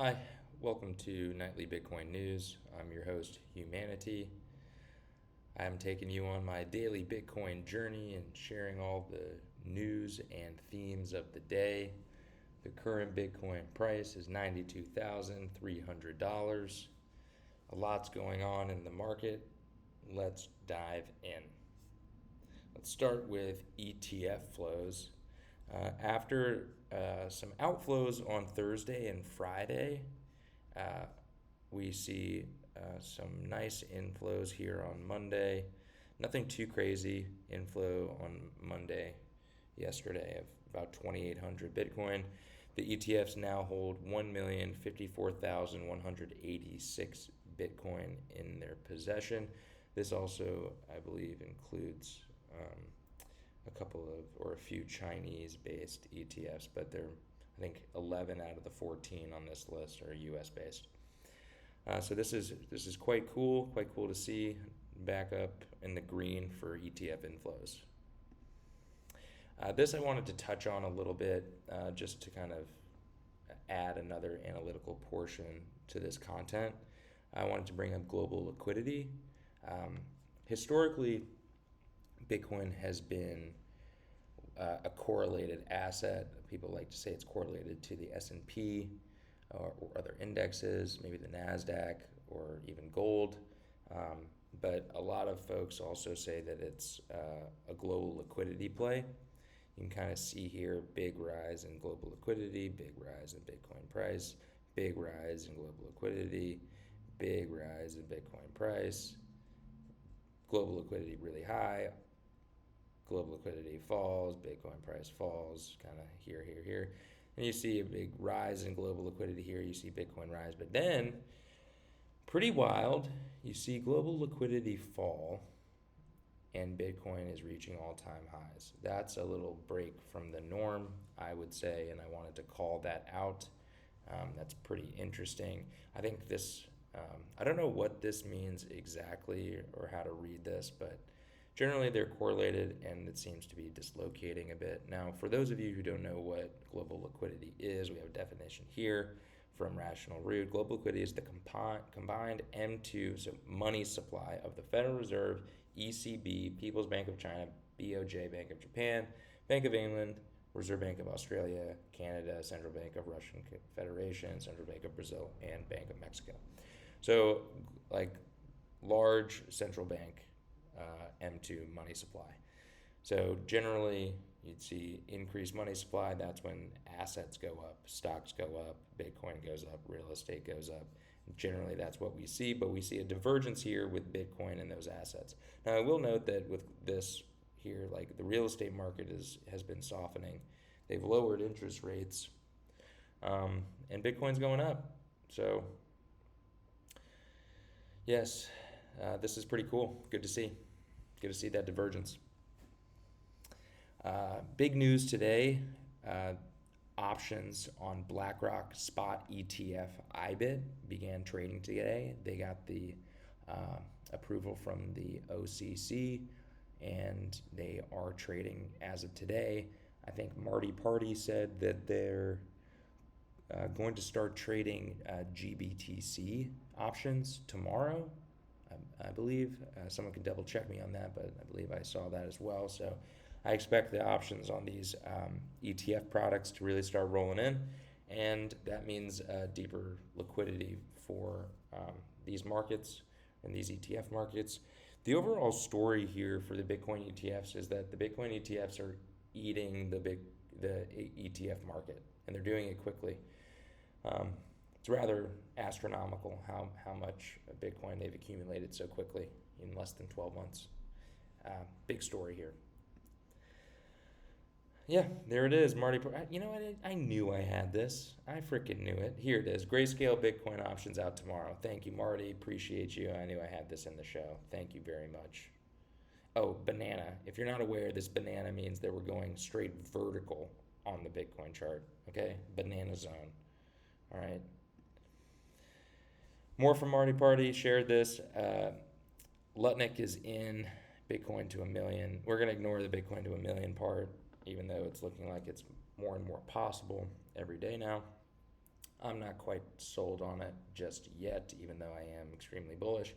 Hi, welcome to Nightly Bitcoin News. I'm your host, Hugh Manatee. I'm taking you on my daily Bitcoin journey and sharing all the news and themes of the day. The current Bitcoin price is $92,300. A lot's going on in the market. Let's dive in. Let's start with ETF flows. After some outflows on Thursday and Friday, uh, we see some nice inflows here on Monday. Nothing too crazy inflow on Monday yesterday of about 2,800 Bitcoin. The ETFs now hold 1,054,186 Bitcoin in their possession. This also, I believe, includes a few Chinese-based ETFs, but they're, I think, 11 out of the 14 on this list are U.S.-based. So this is quite cool to see back up in the green for ETF inflows. This I wanted to touch on a little bit just to kind of add another analytical portion to this content. I wanted to bring up global liquidity. Historically, Bitcoin has been a correlated asset. People like to say it's correlated to the S&P or other indexes, maybe the NASDAQ or even gold. But a lot of folks also say that it's a global liquidity play. You can kind of see here big rise in global liquidity, big rise in Bitcoin price, big rise in global liquidity, big rise in Bitcoin price, global liquidity really high, global liquidity falls, Bitcoin price falls, kind of here. And you see a big rise in global liquidity here, you see Bitcoin rise. But then, pretty wild, you see global liquidity fall and Bitcoin is reaching all-time highs. That's a little break from the norm, I would say, and I wanted to call that out. That's pretty interesting. I think this, I don't know what this means exactly or how to read this, but generally they're correlated and it seems to be dislocating a bit. Now, for those of you who don't know what global liquidity is, we have a definition here from Rational Root. Global liquidity is the combined M2, so money supply of the Federal Reserve, ECB, People's Bank of China, BOJ, Bank of Japan, Bank of England, Reserve Bank of Australia, Canada, Central Bank of Russian Federation, Central Bank of Brazil, and Bank of Mexico. So, like large central bank M2 money supply. So generally, you'd see increased money supply. That's when assets go up, stocks go up, Bitcoin goes up, real estate goes up. Generally, that's what we see, but we see a divergence here with Bitcoin and those assets. Now, I will note that with this here, like the real estate market has been softening. They've lowered interest rates, and Bitcoin's going up. So, yes, this is pretty cool. Good to see. Good to see that divergence. Big news today, options on BlackRock spot ETF IBIT began trading today. They got the approval from the OCC and they are trading as of today. I think Marty Party said that they're going to start trading GBTC options tomorrow. I believe someone can double check me on that, but I believe I saw that as well. So I expect the options on these ETF products to really start rolling in, and that means deeper liquidity for these markets and these ETF markets. The overall story here for the Bitcoin ETFs is that the Bitcoin ETFs are eating the ETF market, and they're doing it quickly. It's rather astronomical how much Bitcoin they've accumulated so quickly in less than 12 months. Big story here. Yeah, there it is, Marty. You know what? I knew I had this. I freaking knew it. Here it is. Grayscale Bitcoin options out tomorrow. Thank you, Marty. Appreciate you. I knew I had this in the show. Thank you very much. Oh, banana. If you're not aware, this banana means that we're going straight vertical on the Bitcoin chart. Okay? Banana zone. All right. More from Marty Party. Shared this. Lutnick is in Bitcoin to 1 million. We're going to ignore the Bitcoin to 1 million part, even though it's looking like it's more and more possible every day now. I'm not quite sold on it just yet, even though I am extremely bullish.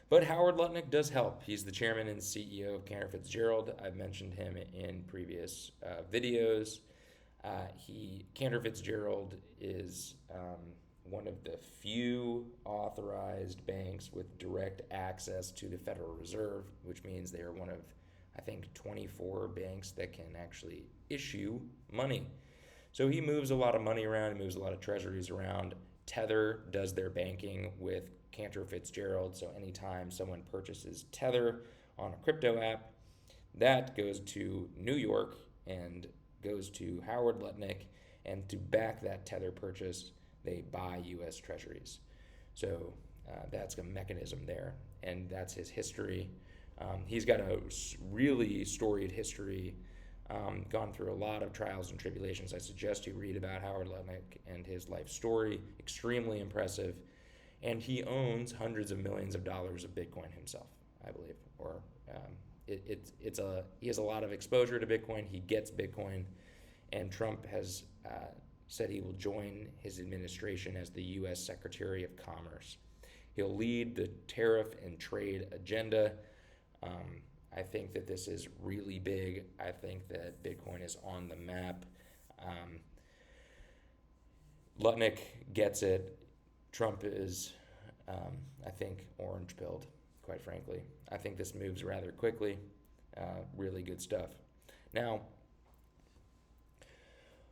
But Howard Lutnick does help. He's the chairman and CEO of Cantor Fitzgerald. I've mentioned him in previous videos. Cantor Fitzgerald is one of the few authorized banks with direct access to the Federal Reserve, which means they are one of, I think, 24 banks that can actually issue money. So he moves a lot of money around, he moves a lot of treasuries around. Tether does their banking with Cantor Fitzgerald, so anytime someone purchases Tether on a crypto app, that goes to New York and goes to Howard Lutnick, and to back that Tether purchase, they buy U.S. treasuries. So that's a mechanism there, and that's his history. He's got a really storied history, gone through a lot of trials and tribulations. I suggest you read about Howard Lutnick and his life story. Extremely impressive. And he owns hundreds of millions of dollars of Bitcoin himself, I believe. Or he has a lot of exposure to Bitcoin. He gets Bitcoin. And Trump has said he will join his administration as the U.S. Secretary of Commerce. He'll lead the tariff and trade agenda. I think that this is really big. I think that Bitcoin is on the map. Lutnick gets it. Trump is, I think, orange-pilled, quite frankly. I think this moves rather quickly. Really good stuff. Now,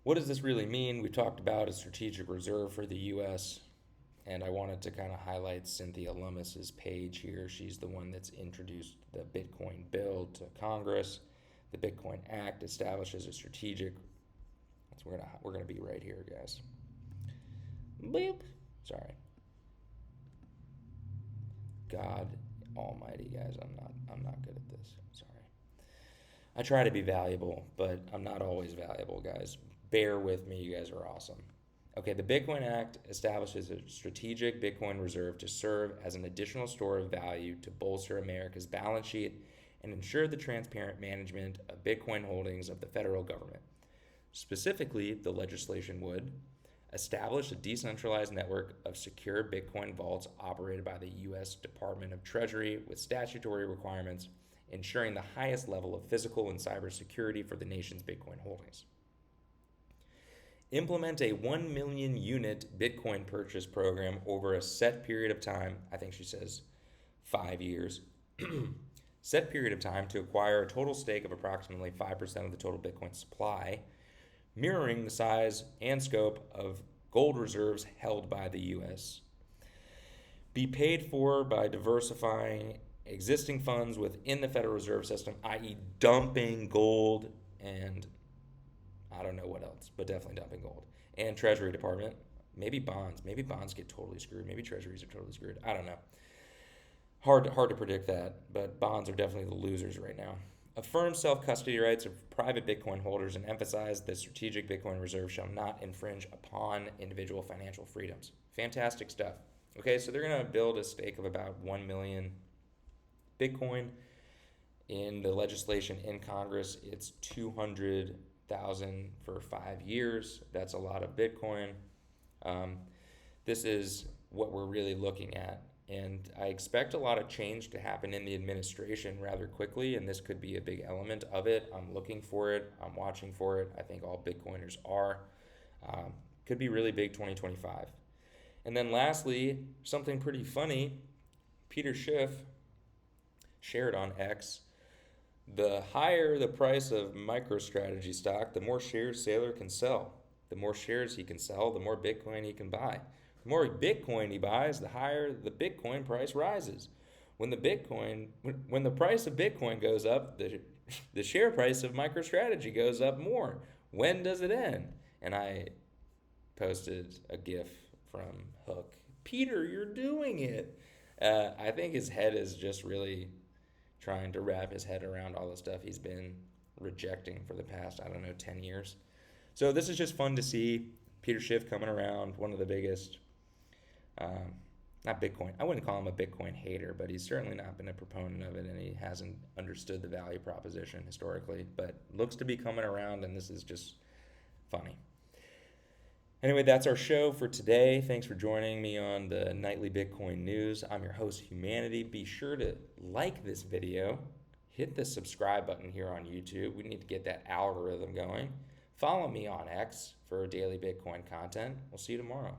what does this really mean? We talked about a strategic reserve for the U.S., and I wanted to kind of highlight Cynthia Lummis's page here. She's the one that's introduced the Bitcoin bill to Congress. The Bitcoin Act establishes a strategic. So we're gonna be right here, guys. Boop. Sorry. God Almighty, guys, I'm not good at this. Sorry. I try to be valuable, but I'm not always valuable, guys. Bear with me. You guys are awesome. Okay, the Bitcoin Act establishes a strategic Bitcoin reserve to serve as an additional store of value to bolster America's balance sheet and ensure the transparent management of Bitcoin holdings of the federal government. Specifically, the legislation would establish a decentralized network of secure Bitcoin vaults operated by the U.S. Department of Treasury with statutory requirements, ensuring the highest level of physical and cybersecurity for the nation's Bitcoin holdings. Implement a 1 million unit Bitcoin purchase program over a set period of time. I think she says 5 years. Set period of time to acquire a total stake of approximately 5% of the total Bitcoin supply, mirroring the size and scope of gold reserves held by the U.S. Be paid for by diversifying existing funds within the Federal Reserve System, i.e. dumping gold and I don't know what else, but definitely dumping gold. And Treasury Department, maybe bonds. Maybe bonds get totally screwed. Maybe treasuries are totally screwed. I don't know. Hard to predict that, but bonds are definitely the losers right now. Affirm self-custody rights of private Bitcoin holders and emphasize that strategic Bitcoin reserve shall not infringe upon individual financial freedoms. Fantastic stuff. Okay, so they're going to build a stake of about 1 million Bitcoin. In the legislation in Congress, it's 200,000 for 5 years. That's a lot of Bitcoin. This is what we're really looking at. And I expect a lot of change to happen in the administration rather quickly, and this could be a big element of it. I'm looking for it. I'm watching for it. I think all Bitcoiners are. Could be really big 2025. And then lastly, something pretty funny. Peter Schiff shared on X, the higher the price of MicroStrategy stock, the more shares Saylor can sell. The more shares he can sell, the more Bitcoin he can buy. The more Bitcoin he buys, the higher the Bitcoin price rises. When the price of Bitcoin goes up, the share price of MicroStrategy goes up more. When does it end? And I posted a GIF from Hook. Peter, you're doing it. I think his head is just really trying to wrap his head around all the stuff he's been rejecting for the past, 10 years. So this is just fun to see. Peter Schiff coming around, one of the biggest, not Bitcoin, I wouldn't call him a Bitcoin hater, but he's certainly not been a proponent of it, and he hasn't understood the value proposition historically, but looks to be coming around, and this is just funny. Anyway, that's our show for today. Thanks for joining me on the Nightly Bitcoin News. I'm your host, Hugh Manatee. Be sure to like this video. Hit the subscribe button here on YouTube. We need to get that algorithm going. Follow me on X for daily Bitcoin content. We'll see you tomorrow.